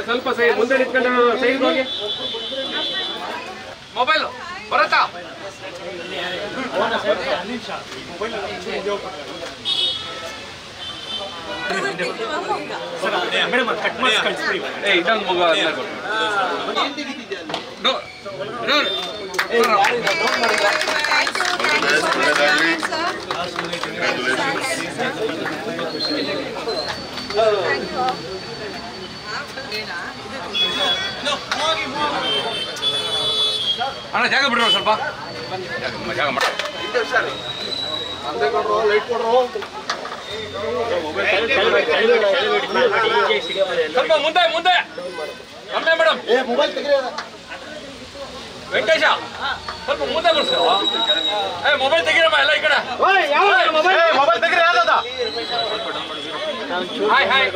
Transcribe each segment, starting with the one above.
ಸ್ವಲ್ಪ ಸೈ ಮುಂದೆ ನಿಂತ್ಕೊಂಡು ಸೈಡ್ ಹೋಗಿ ಮೊಬೈಲ್ ಬರತ್ತಾ ಇದೊಂದು ಮಗು ಅಣ್ಣ ಜಾಗ ಬಿಡ್ರೋ ಸ್ವಲ್ಪ ಜಾಗ ಮಾಡ ಲೈಟ್ ಕೊಡ್ರೋ ಸ್ವಲ್ಪ ಮುಂದೆ ಮುಂದೆ ಕಮ್ಮಿ ಮೇಡಮ್ ಮೊಬೈಲ್ ತೆಗೀರಿ ವೆಂಕಟೇಶ ಸ್ವಲ್ಪ ಮುಂದೆ ಬರ್ಸು ಮೊಬೈಲ್ ತೆಗೀರಮ್ಮ ಎಲ್ಲ ಈ ಕಡೆ ಮೊಬೈಲ್ ತೆಗೀರಿ ಯಾವ್ದ ಹಾಯ್ ಹಾಯ್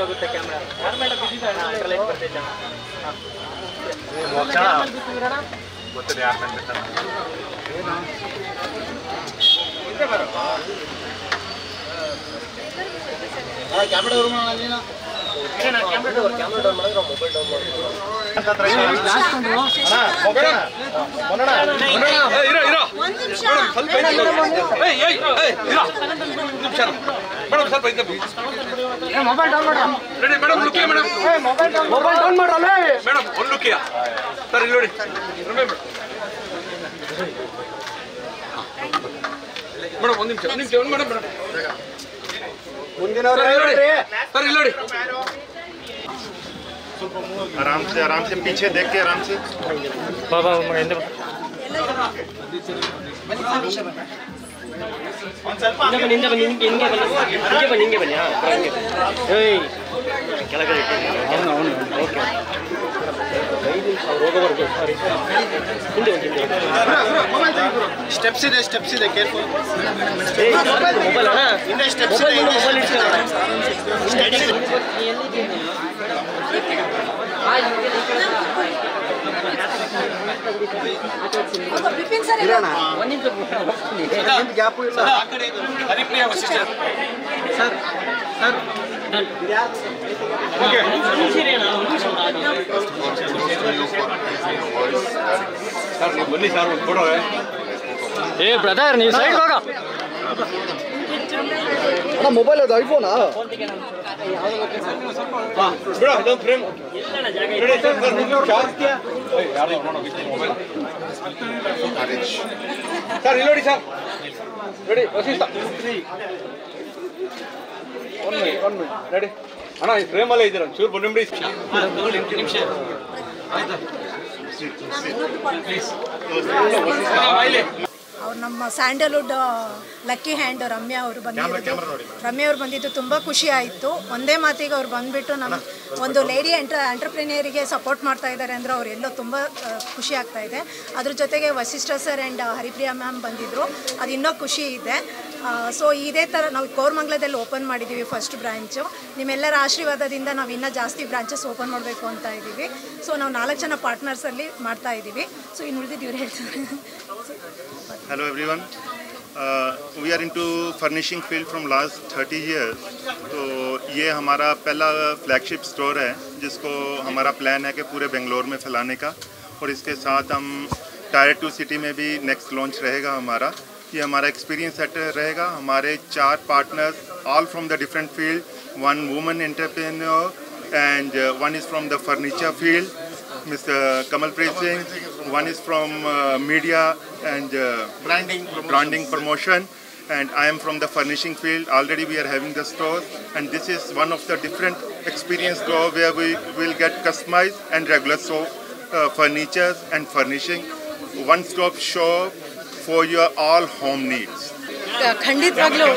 ಗೊತ್ತಿದೆ ಯಾರು ಕ್ಯಾಮ್ರಾ ಡೌನ್ ಮಾಡಿ ಮೊಬೈಲ್ ಡೌನ್ ಮೇಡಮ್ ಒಂದು ಲುಕ್ಕಿಯ ಸರ್ ಇಲ್ಲಿ ನೋಡಿ ಮೇಡಮ್ ಒಂದು ನಿಮಿಷ ಮೇಡಮ್ सर इल्लोड़ी आराम से पीछे देख के आराम से बाबा स्टेप्स ಇದೆ ಕೇರ್ಫುಲ್ ಮೊಬೈಲ್ ಅಣ್ಣ ಇಂದ ಸ್ಟೆಪ್ಸ್ ಇದೆ ಮೊಬೈಲ್ ಇಟ್ಕೊಳ್ಳೋಣ ಗ್ಯಾಪ್ ಇಲ್ಲ Haripriya Vasishta sir sir okay sir ನೀವು ಬನ್ನಿ ಸರ್ ಒಂದು ಫೋಟೋ ಏ ಬ್ರದರ್ ನೀವು ಸೈಡ್ ಹೋಗ ಅಣ್ಣ ಮೊಬೈಲ್ ಅದು ಐಫೋನಾ ಬಿಡು ಅದೊಂದು ಫ್ರೇಮ್ ಸರ್ ಇಲ್ಲಿ ನೋಡಿ ಸರ್ ರೆಡಿ ವಸಿಷ್ಠ ಒಂದು ಮಿನಿಟ್ ರೆಡಿ ಅಣ್ಣ ಈ ಫ್ರೇಮಲ್ಲೇ ಇದ್ದೀರ ಚೂರು ಬನ್ನಿ ನಿಮಿಷ ಅವ್ರು ನಮ್ಮ ಸ್ಯಾಂಡಲ್ವುಡ್ ಲಕ್ಕಿ ಹ್ಯಾಂಡ್ ರಮ್ಯಾ ಅವರು ಬಂದಿದ್ದು ತುಂಬ ಖುಷಿ ಆಯಿತು. ಒಂದೇ ಮಾತಿಗೆ ಅವ್ರು ಬಂದುಬಿಟ್ಟು ನಮ್ಮ ಒಂದು ಲೇಡಿ ಎಂಟರ್ಪ್ರಿನಿಯರಿಗೆ ಸಪೋರ್ಟ್ ಮಾಡ್ತಾ ಇದ್ದಾರೆ ಅಂದರೆ ಅವರೆಲ್ಲೋ ತುಂಬ ಖುಷಿ ಆಗ್ತಾ ಇದೆ. ಅದ್ರ ಜೊತೆಗೆ Vasishta sir and Haripriya ma'am ಬಂದಿದ್ದರು, ಅದು ಇನ್ನೂ ಖುಷಿ ಇದೆ. ಸೊ ಇದೇ ಥರ ನಾವು ಕೋರಮಂಗಲದಲ್ಲಿ ಓಪನ್ ಮಾಡಿದ್ದೀವಿ ಫಸ್ಟ್ ಬ್ರಾಂಚು. ನಿಮ್ಮೆಲ್ಲರ ಆಶೀರ್ವಾದದಿಂದ ನಾವು ಇನ್ನೂ ಜಾಸ್ತಿ ಬ್ರಾಂಚಸ್ ಓಪನ್ ಮಾಡಬೇಕು ಅಂತ ಇದ್ದೀವಿ. ಸೊ ನಾವು 4 ಜನ ಪಾರ್ಟ್ನರ್ಸಲ್ಲಿ ಮಾಡ್ತಾ ಇದ್ದೀವಿ. ಸೊ ಇನ್ನು ಉಳಿದಿದ್ದು ಇವ್ರು ಹೇಳ್ತಾರೆ. Hello everyone. We are into furnishing field from last 30 years. तो ये हमारा पहला फ्लैगशिप स्टोर है जिसको हमारा प्लान है कि पूरे बेंगलोर में फैलाने का, और इसके साथ हम टायर 2 सिटी में भी नेक्स्ट लॉन्च रहेगा हमारा. ये हमारा एक्सपीरियंस सेंटर रहेगा. हमारे 4 partners all from the different field. 1 woman entrepreneur and 1 is from the furniture field, Mr. Kamalpreet Singh. 1 is from media and branding promotion, and I am from the furnishing field. Already we are having the store, and this is one of the different experience store where we will get customized and regular so furniture and furnishing. One-stop shop for your all home needs. ಖಂಡಿತವಾಗ್ಲೂ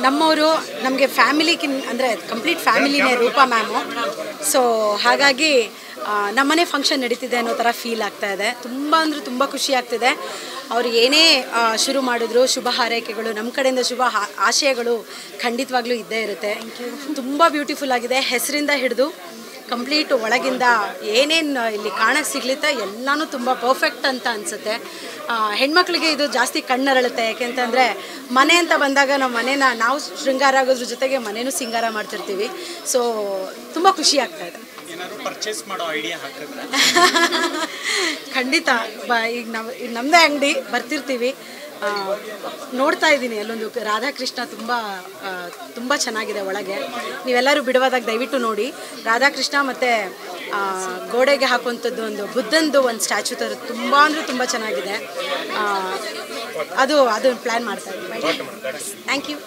ನಮ್ಮವರು ನಮಗೆ ಫ್ಯಾಮಿಲಿಗಿನ್ ಅಂದರೆ complete ಫ್ಯಾಮಿಲಿನೇ Roopa ma'am. So ಹಾಗಾಗಿ ನಮ್ಮನೆ function ನಡೀತಿದೆ ಅನ್ನೋ ಥರ feel ಆಗ್ತಾ ಇದೆ. ತುಂಬ ಅಂದರೆ ತುಂಬ ಖುಷಿ ಆಗ್ತಿದೆ. ಅವ್ರು ಏನೇ ಶುರು ಮಾಡಿದ್ರು ಶುಭ ಹಾರೈಕೆಗಳು, ನಮ್ಮ ಕಡೆಯಿಂದ ಶುಭ ಆಶಯಗಳು ಖಂಡಿತವಾಗ್ಲೂ ಇದ್ದೇ ಇರುತ್ತೆ. ತುಂಬ ಬ್ಯೂಟಿಫುಲ್ ಆಗಿದೆ. ಹೆಸರಿಂದ ಹಿಡಿದು ಕಂಪ್ಲೀಟ್ ಒಳಗಿಂದ ಏನೇನು ಇಲ್ಲಿ ಕಾಣಕ್ಕೆ ಸಿಗ್ಲಿತ್ತೆ ಎಲ್ಲನೂ ತುಂಬ ಪರ್ಫೆಕ್ಟ್ ಅಂತ ಅನಿಸುತ್ತೆ. ಹೆಣ್ಮಕ್ಳಿಗೆ ಇದು ಜಾಸ್ತಿ ಕಣ್ಣರಳುತ್ತೆ. ಯಾಕೆಂತಂದರೆ ಮನೆ ಅಂತ ಬಂದಾಗ ನಾವು ಶೃಂಗಾರ ಆಗೋದ್ರ ಜೊತೆಗೆ ಮನೇನೂ ಸಿಂಗಾರ ಮಾಡ್ತಿರ್ತೀವಿ. ಸೊ ತುಂಬ ಖುಷಿ ಆಗ್ತಾ ಇದೆ. ಪರ್ಚೇಸ್ ಮಾಡೋ ಐಡಿಯಾ ಹಾಕಿದ್ರೆ ಖಂಡಿತ ಈಗ ನಮ್ಮದೇ ಅಂಗಡಿ ಬರ್ತಿರ್ತೀವಿ, ನೋಡ್ತಾ ಇದ್ದೀನಿ ಅಲ್ಲೊಂದು ರಾಧಾಕೃಷ್ಣ ತುಂಬ ಚೆನ್ನಾಗಿದೆ ಒಳಗೆ. ನೀವೆಲ್ಲರೂ ಬಿಡುವಾದಾಗ ದಯವಿಟ್ಟು ನೋಡಿ. ರಾಧಾಕೃಷ್ಣ ಮತ್ತು ಗೋಡೆಗೆ ಹಾಕುವಂಥದ್ದು ಒಂದು ಬುದ್ಧಂದು ಒಂದು ಸ್ಟ್ಯಾಚು ಥರ ತುಂಬ ಅಂದರೆ ತುಂಬ ಚೆನ್ನಾಗಿದೆ. ಅದು ಪ್ಲ್ಯಾನ್ ಮಾಡ್ತಾ ಇದ್ದೀನಿ. Thank you.